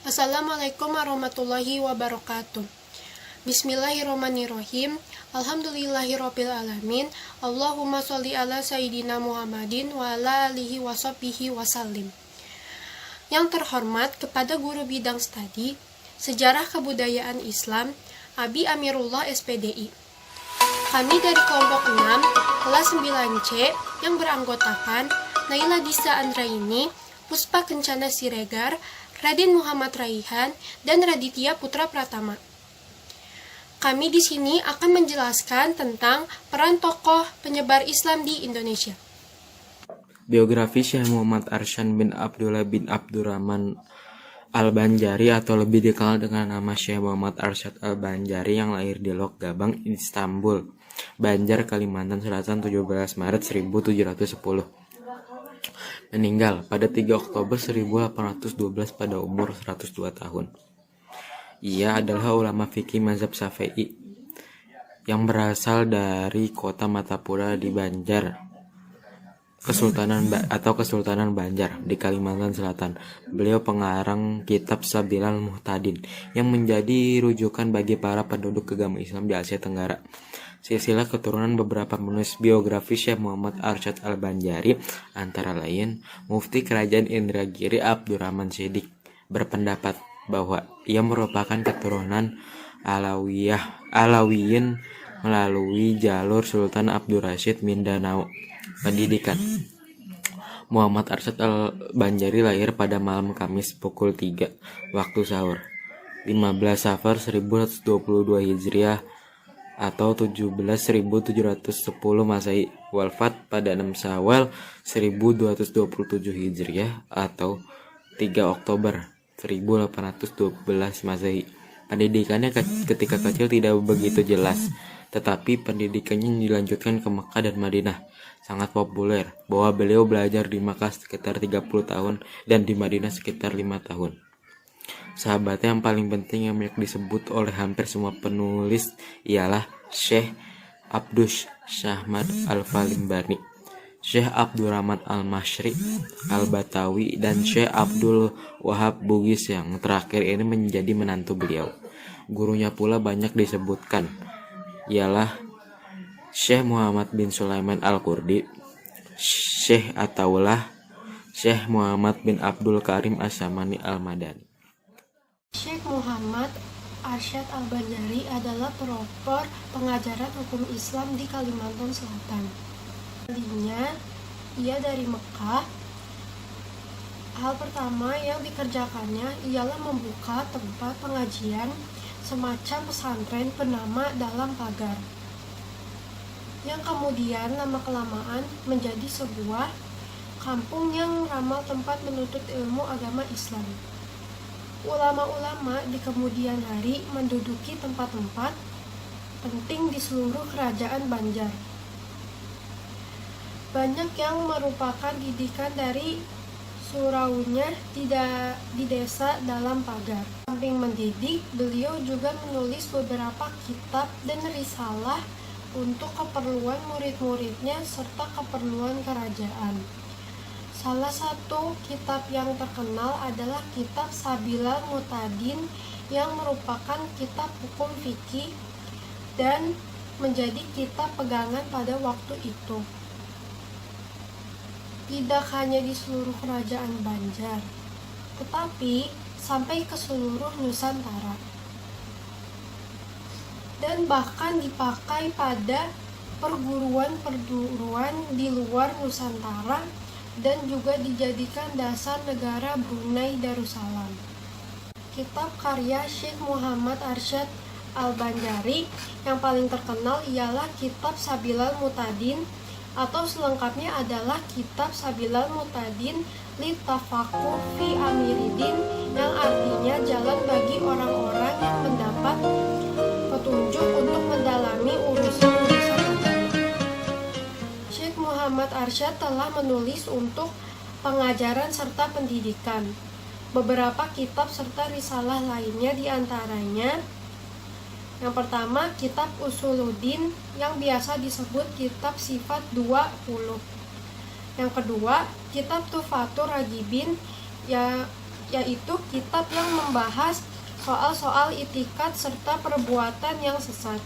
Assalamualaikum warahmatullahi wabarakatuh. Bismillahirrahmanirrahim. Alhamdulillahirabbil alamin. Allahumma sholli ala sayyidina Muhammadin wa ala alihi washabbihi wasallim. Yang terhormat kepada guru bidang studi Sejarah Kebudayaan Islam Abi Amirullah SPDI. Kami dari kelompok 6 kelas 9C yang beranggotakan Naila Disa Andraini, Puspa Kencana Siregar, Raden Muhammad Raihan, dan Raditya Putra Pratama. Kami di sini akan menjelaskan tentang peran tokoh penyebar Islam di Indonesia. Biografi Syekh Muhammad Arsyad bin Abdullah bin Abdurrahman Al-Banjari atau lebih dikenal dengan nama Syekh Muhammad Arsyad Al-Banjari yang lahir di Lok Gabang, Istanbul, Banjar, Kalimantan Selatan 17 Maret 1710. Meninggal pada 3 Oktober 1812 pada umur 102 tahun. Ia adalah ulama fikih mazhab Syafi'i yang berasal dari kota Matapura di Banjar, Kesultanan Banjar di Kalimantan Selatan. Beliau pengarang kitab Sabilal Muhtadin yang menjadi rujukan bagi para penduduk agama Islam di Asia Tenggara. Silsilah keturunan beberapa penulis biografi Syekh Muhammad Arsyad Al-Banjari antara lain Mufti Kerajaan Indragiri Abdurrahman Shiddiq berpendapat bahwa ia merupakan keturunan Alawiyin melalui jalur Sultan Abdurrasyid Mindanao. Pendidikan. Muhammad Arsyad Al-Banjari lahir pada malam Kamis pukul 3 waktu sahur 15 Safar 1122 Hijriah atau 17.710 Masehi. Wafat pada 6 Syawal 1227 Hijriah atau 3 Oktober 1812 Masehi. Pendidikannya ketika kecil tidak begitu jelas, tetapi pendidikannya dilanjutkan ke Mekah dan Madinah. Sangat populer bahwa beliau belajar di Makkah sekitar 30 tahun dan di Madinah sekitar 5 tahun. Sahabatnya yang paling penting yang banyak disebut oleh hampir semua penulis ialah Syekh Abdus Syahmad Al-Falimbani, Syekh Abdurrahman Al-Masyri Al-Batawi, dan Syekh Abdul Wahab Bugis yang terakhir ini menjadi menantu beliau. Gurunya pula banyak disebutkan ialah Syekh Muhammad bin Sulaiman Al-Qurdi, Syekh Ataullah, Syekh Muhammad bin Abdul Karim As-Samani Al-Madani. Syekh Muhammad Arsyad Al-Banjari adalah pelopor pengajaran hukum Islam di Kalimantan Selatan. Tadinya ia dari Mekah. Hal pertama yang dikerjakannya ialah membuka tempat pengajian semacam pesantren bernama Dalam Pagar, yang kemudian lama-kelamaan menjadi sebuah kampung yang ramah tempat menuntut ilmu agama Islam. Ulama-ulama di kemudian hari menduduki tempat-tempat penting di seluruh kerajaan Banjar. Banyak yang merupakan didikan dari suraunya di desa Dalam Pagar. Samping mendidik, beliau juga menulis beberapa kitab dan risalah untuk keperluan murid-muridnya serta keperluan kerajaan. Salah satu kitab yang terkenal adalah kitab Sabilal Muhtadin yang merupakan kitab hukum fikih dan menjadi kitab pegangan pada waktu itu. Tidak hanya di seluruh kerajaan Banjar, tetapi sampai ke seluruh Nusantara. Dan bahkan dipakai pada perguruan-perguruan di luar Nusantara dan juga dijadikan dasar negara Brunei Darussalam. Kitab karya Syekh Muhammad Arsyad Al-Banjari yang paling terkenal ialah kitab Sabilal Muhtadin atau selengkapnya adalah kitab Sabilal Muhtadin li Tafaqquh fi Amiridin, yang artinya jalan bagi orang-orang yang mendapat petunjuk untuk mendalami urusan-urusan agama. Syekh Muhammad Arsyad telah menulis untuk pengajaran serta pendidikan beberapa kitab serta risalah lainnya, diantaranya yang pertama kitab Usuluddin yang biasa disebut kitab Sifat 20. Yang kedua kitab Tuhfatur Ragibin yaitu kitab yang membahas soal-soal itikad serta perbuatan yang sesat.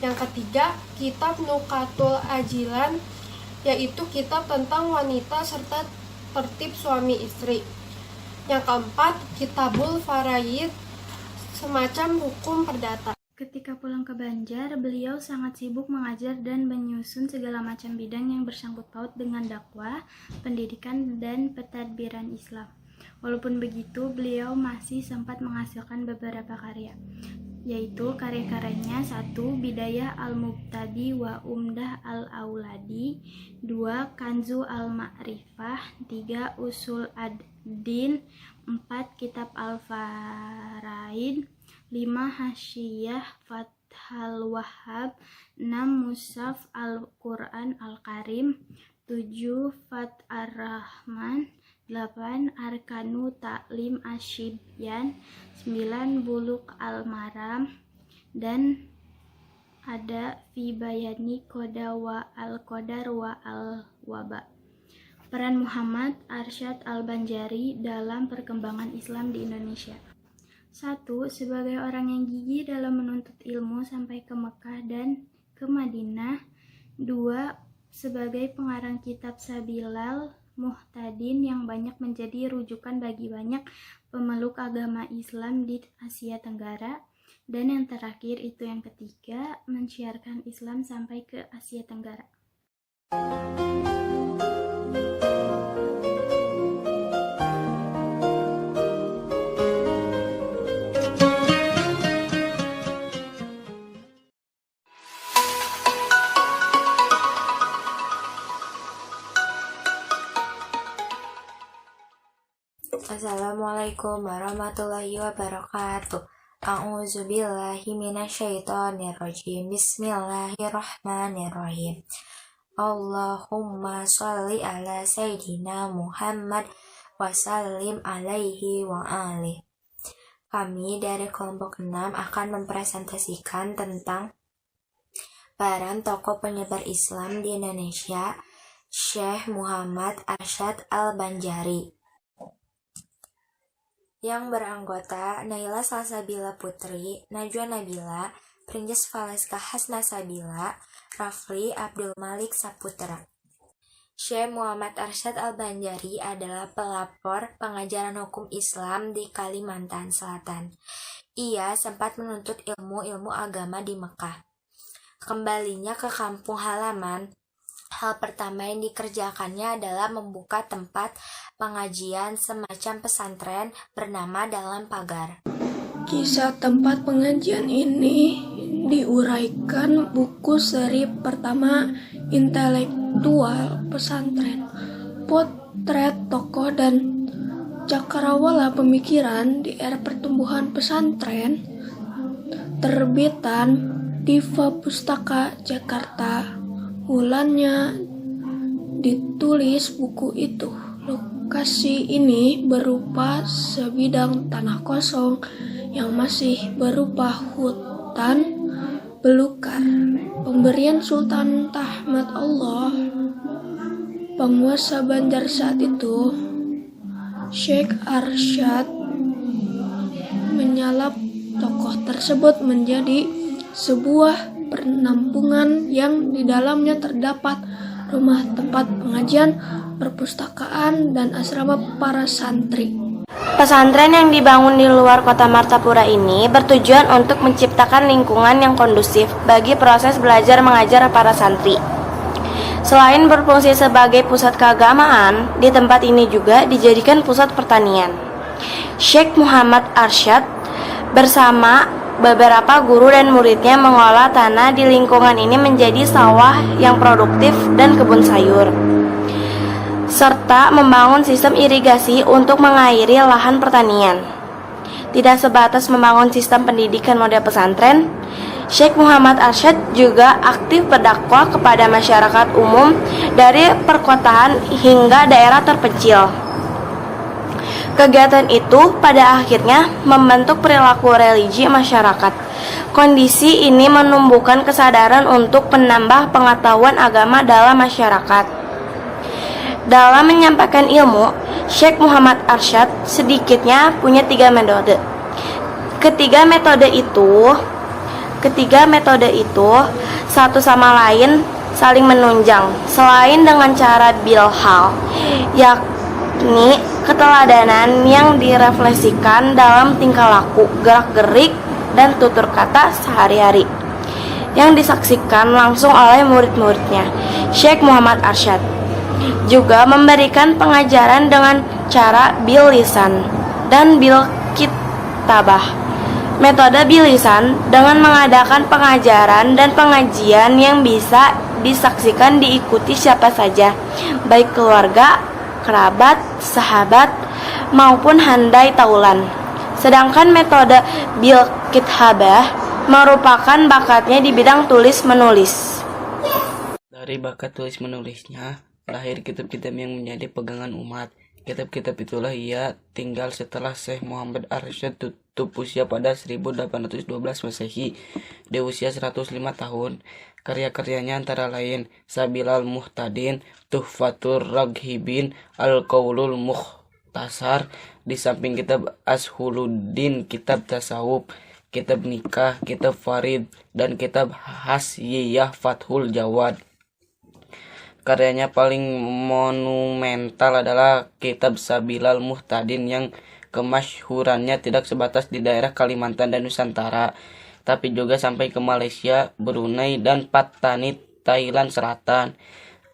Yang ketiga, kitab Nukatul Ajilan, yaitu kitab tentang wanita serta tertib suami istri. Yang keempat, Kitabul Faraid, semacam hukum perdata. Ketika pulang ke Banjar, beliau sangat sibuk mengajar dan menyusun segala macam bidang yang bersangkut paut dengan dakwah, pendidikan, dan pentadbiran Islam. Walaupun begitu, beliau masih sempat menghasilkan beberapa karya, yaitu karya-karyanya 1. Bidayah Al-Mubtadi wa Umdah Al-Auladi, 2. Kanzu Al-Ma'rifah, 3. Usul Ad-Din, 4. Kitab Al-Faraid, 5. Hasyiyah Fathal Wahhab, 6. Mushaf Al-Quran Al-Karim, 7. Fath Ar-Rahman, 8. Arkanu Ta'lim Asyibyan, 9. Buluk Al-Maram, dan ada Fi Bayani Qoda wa Al-Qadar wa Al-Waba. Peran Muhammad Arsyad Al-Banjari dalam perkembangan Islam di Indonesia. 1. Sebagai orang yang gigih dalam menuntut ilmu sampai ke Mekah dan ke Madinah. 2. Sebagai pengarang kitab Sabilal Muhtadin yang banyak menjadi rujukan bagi banyak pemeluk agama Islam di Asia Tenggara. Dan yang terakhir, itu yang ketiga, mensiarkan Islam sampai ke Asia Tenggara. Assalamualaikum warahmatullahi wabarakatuh. A'udzubillahi minasyaitonirrajim. Bismillahirrahmanirrahim. Allahumma sholli ala Sayyidina Muhammad wa sallim alaihi wa alihi. Kami dari kelompok 6 akan mempresentasikan tentang peran tokoh penyebar Islam di Indonesia, Syekh Muhammad Arsyad Al-Banjari, yang beranggota Naila Salsabila Putri, Najwa Nabila, Prinjes Valeska Hasnasabila, Rafli Abdul Malik Saputra. Syekh Muhammad Arsyad Al-Banjari adalah pelapor pengajaran hukum Islam di Kalimantan Selatan. Ia sempat menuntut ilmu agama di Mekah. Kembalinya ke kampung halaman, hal pertama yang dikerjakannya adalah membuka tempat pengajian semacam pesantren bernama Dalam Pagar. Kisah tempat pengajian ini diuraikan buku seri pertama Intelektual Pesantren, Potret Tokoh dan Cakrawala Pemikiran di Era Pertumbuhan Pesantren, terbitan Diva Pustaka Jakarta. Bulannya ditulis buku itu. Lokasi ini berupa sebidang tanah kosong yang masih berupa hutan belukar. Pemberian Sultan Ahmad Allah, penguasa Banjar saat itu, Syekh Arsyad, menyalap tokoh tersebut menjadi sebuah penampungan yang di dalamnya terdapat rumah tempat pengajian, perpustakaan, dan asrama para santri. Pesantren yang dibangun di luar kota Martapura ini bertujuan untuk menciptakan lingkungan yang kondusif bagi proses belajar mengajar para santri. Selain berfungsi sebagai pusat keagamaan, di tempat ini juga dijadikan pusat pertanian. Syekh Muhammad Arsyad bersama beberapa guru dan muridnya mengolah tanah di lingkungan ini menjadi sawah yang produktif dan kebun sayur, serta membangun sistem irigasi untuk mengairi lahan pertanian. Tidak sebatas membangun sistem pendidikan model pesantren, Syekh Muhammad Arsyad juga aktif berdakwah kepada masyarakat umum dari perkotaan hingga daerah terpencil. Kegiatan itu pada akhirnya membentuk perilaku religi masyarakat. Kondisi ini menumbuhkan kesadaran untuk menambah pengetahuan agama dalam masyarakat. Dalam menyampaikan ilmu, Syekh Muhammad Arsyad sedikitnya punya 3 metode. Ketiga metode itu satu sama lain saling menunjang, selain dengan cara bilhal, yakni keteladanan yang direfleksikan dalam tingkah laku, gerak-gerik, dan tutur kata sehari-hari yang disaksikan langsung oleh murid-muridnya. Syekh Muhammad Arsyad juga memberikan pengajaran dengan cara bil lisan dan bil kitabah. Metode bil lisan dengan mengadakan pengajaran dan pengajian yang bisa disaksikan diikuti siapa saja, baik keluarga, kerabat, sahabat, maupun handai taulan. Sedangkan metode bil kitabah merupakan bakatnya di bidang tulis-menulis. Dari bakat tulis-menulisnya, lahir kitab-kitab yang menjadi pegangan umat. Kitab-kitab itulah ia tinggal setelah Syekh Muhammad Arsyad tutup usia pada 1812 Masehi, di usia 105 tahun. Karya-karyanya antara lain Sabilal Muhtadin, Tuhfatur Raghibin, Al-Qaulul Mukhtasar, di samping kitab Ashuluddin, kitab tasawuf, kitab nikah, kitab farid, dan kitab Hasyiah Fathul Jawad. Karyanya paling monumental adalah kitab Sabilal Muhtadin yang kemasyhurannya tidak sebatas di daerah Kalimantan dan Nusantara, tapi juga sampai ke Malaysia, Brunei, dan Patani, Thailand Selatan.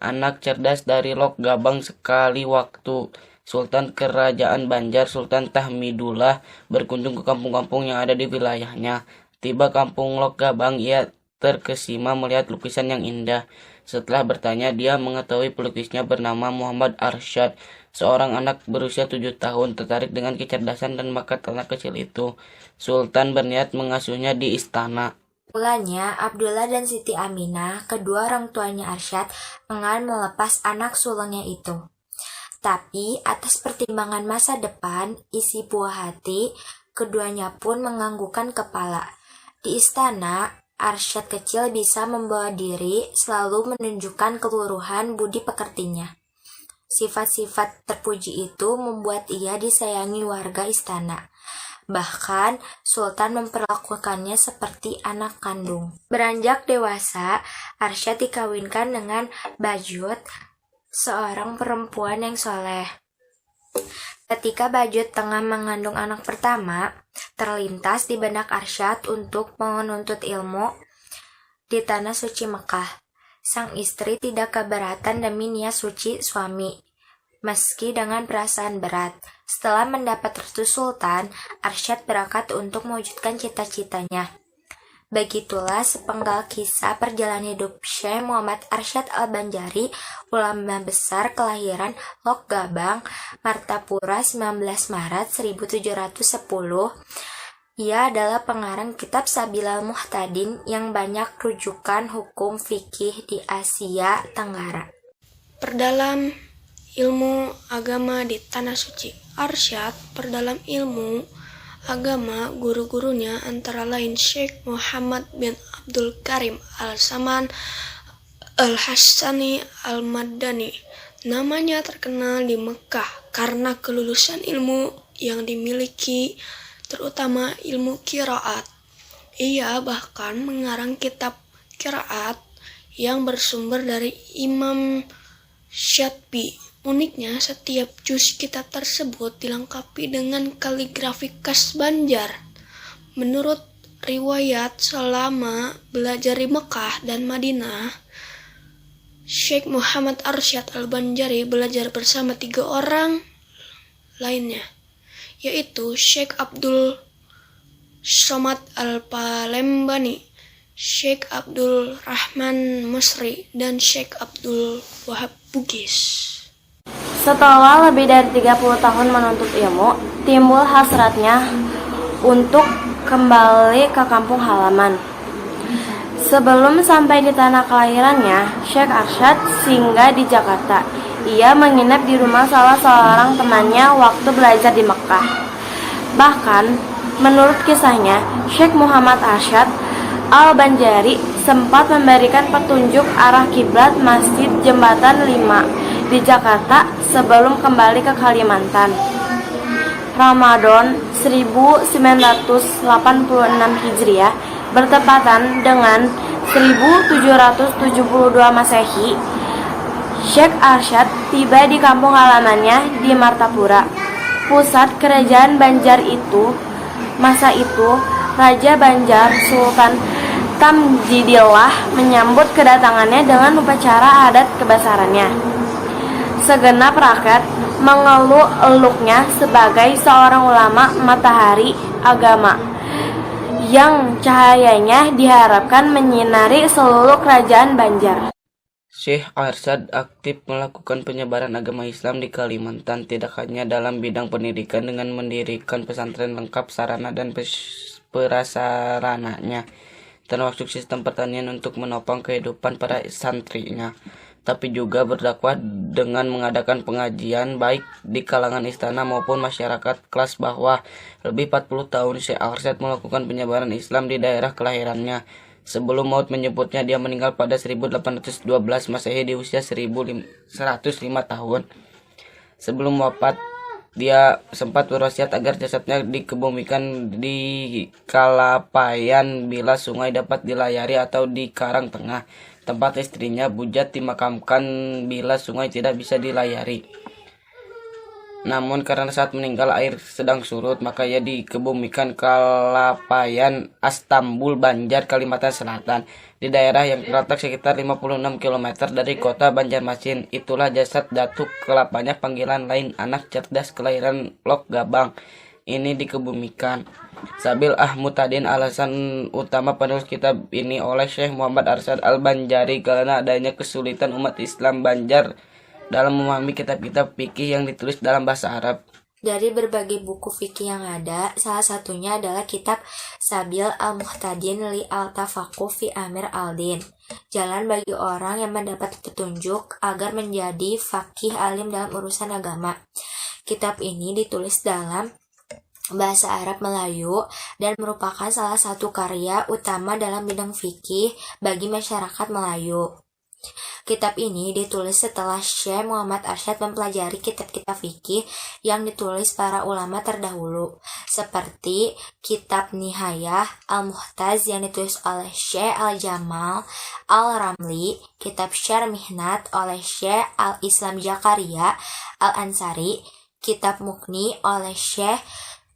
Anak cerdas dari Lok Gabang sekali waktu Sultan Kerajaan Banjar Sultan Tahmidullah berkunjung ke kampung-kampung yang ada di wilayahnya. Tiba kampung Lok Gabang, ia terkesima melihat lukisan yang indah. Setelah bertanya, dia mengetahui pelukisnya bernama Muhammad Arsyad. Seorang anak berusia 7 tahun tertarik dengan kecerdasan dan bakat anak kecil itu. Sultan berniat mengasuhnya di istana. Mulanya, Abdullah dan Siti Aminah, kedua orang tuanya Arsyad, enggan melepas anak sulungnya itu. Tapi, atas pertimbangan masa depan, isi buah hati, keduanya pun menganggukkan kepala. Di istana, Arsyad kecil bisa membawa diri, selalu menunjukkan keluruhan budi pekertinya. Sifat-sifat terpuji itu membuat ia disayangi warga istana. Bahkan, Sultan memperlakukannya seperti anak kandung. Beranjak dewasa, Arsyad dikawinkan dengan Bajut, seorang perempuan yang soleh. Ketika Bajut tengah mengandung anak pertama, terlintas di benak Arsyad untuk menuntut ilmu di tanah suci Mekah. Sang istri tidak keberatan demi niat suci suami, meski dengan perasaan berat. Setelah mendapat restu Sultan, Arsyad berangkat untuk mewujudkan cita-citanya. Begitulah sepenggal kisah perjalanan hidup Syekh Muhammad Arsyad Al-Banjari, ulama besar kelahiran Lok Gabang, Martapura 19 Maret 1710. Ia adalah pengarang kitab Sabilal Muhtadin yang banyak rujukan hukum fikih di Asia Tenggara. Perdalam ilmu agama di Tanah Suci. Arsyad perdalam ilmu agama guru-gurunya antara lain Syekh Muhammad bin Abdul Karim Al-Saman Al-Hassani Al-Madani. Namanya terkenal di Mekah karena kelulusan ilmu yang dimiliki, terutama ilmu qiraat. Ia bahkan mengarang kitab qiraat yang bersumber dari Imam Syatbi. Uniknya, setiap juz kitab tersebut dilengkapi dengan kaligrafi khas Banjar. Menurut riwayat, selama belajar di Mekah dan Madinah, Syekh Muhammad Arsyad Al-Banjari belajar bersama 3 orang lainnya, yaitu Syekh Abdul Somad Al-Palembani, Syekh Abdul Rahman Masri, dan Syekh Abdul Wahab Bugis. Setelah lebih dari 30 tahun menuntut ilmu, timbul hasratnya untuk kembali ke kampung halaman. Sebelum sampai di tanah kelahirannya, Syekh Arsyad singgah di Jakarta. Ia menginap di rumah salah seorang temannya waktu belajar di Mekah. Bahkan, menurut kisahnya, Syekh Muhammad Arsyad Al-Banjari sempat memberikan petunjuk arah kiblat Masjid Jembatan 5 di Jakarta sebelum kembali ke Kalimantan. Ramadan 1986 Hijriah bertepatan dengan 1772 Masehi. Syekh Arsyad tiba di kampung halamannya di Martapura, pusat kerajaan Banjar itu. Masa itu, Raja Banjar Sultan Tamjidillah menyambut kedatangannya dengan upacara adat kebesarannya. Segenap rakyat mengeluk-eluknya sebagai seorang ulama matahari agama yang cahayanya diharapkan menyinari seluruh kerajaan Banjar. Syekh Arsyad aktif melakukan penyebaran agama Islam di Kalimantan, tidak hanya dalam bidang pendidikan dengan mendirikan pesantren lengkap sarana dan prasarananya, termasuk sistem pertanian untuk menopang kehidupan para santrinya, tapi juga berdakwah dengan mengadakan pengajian baik di kalangan istana maupun masyarakat kelas bawah. Lebih 40 tahun Syekh Arsyad melakukan penyebaran Islam di daerah kelahirannya. Sebelum maut menyebutnya, dia meninggal pada 1812 Masehi di usia 1105 tahun. Sebelum wafat, dia sempat berwasiat agar jasadnya dikebumikan di Kalapayan bila sungai dapat dilayari atau di Karang Tengah, tempat istrinya Bujat dimakamkan bila sungai tidak bisa dilayari. Namun karena saat meninggal air sedang surut, maka ia dikebumikan Kalapayan, Astambul, Banjar, Kalimantan Selatan, di daerah yang terletak sekitar 56 km dari kota Banjarmasin. Itulah jasad Datuk Kelapanya, panggilan lain anak cerdas kelahiran Lok Gabang, ini dikebumikan. Sabil Ahmutadin, alasan utama penulis kitab ini oleh Syekh Muhammad Arsyad Al-Banjari karena adanya kesulitan umat Islam Banjar dalam memahami kitab-kitab fikih yang ditulis dalam bahasa Arab. Dari berbagai buku fikih yang ada, salah satunya adalah kitab Sabil Al-Muhtadin li Al-Tafaqquh fi Amir Al-Din, jalan bagi orang yang mendapat petunjuk agar menjadi faqih alim dalam urusan agama. Kitab ini ditulis dalam bahasa Arab Melayu dan merupakan salah satu karya utama dalam bidang fikih bagi masyarakat Melayu. Kitab ini ditulis setelah Syekh Muhammad Arsyad mempelajari kitab-kitab fikih yang ditulis para ulama terdahulu, seperti kitab Nihayah Al-Muhtaz yang ditulis oleh Syekh Al-Jamal Al-Ramli, kitab Syarh Mihnat oleh Syekh Al-Islam Zakaria Al-Ansari, kitab Mughni oleh Syekh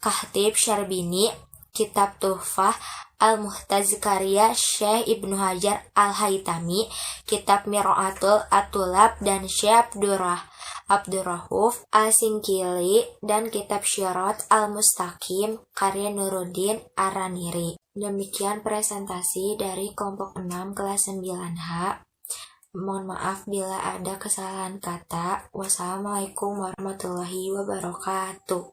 Khatib Syarbini, kitab Tuhfah Al-Muhtaz karya Syekh Ibnu Hajar Al-Haytami, kitab Mir'atul Atulab dan Syekh Abdurrahuf Al-Singkili, dan kitab Syirat Al-Mustaqim karya Nuruddin Ar-Raniri. Demikian presentasi dari kelompok 6 kelas 9H. Mohon maaf bila ada kesalahan kata. Wassalamualaikum warahmatullahi wabarakatuh.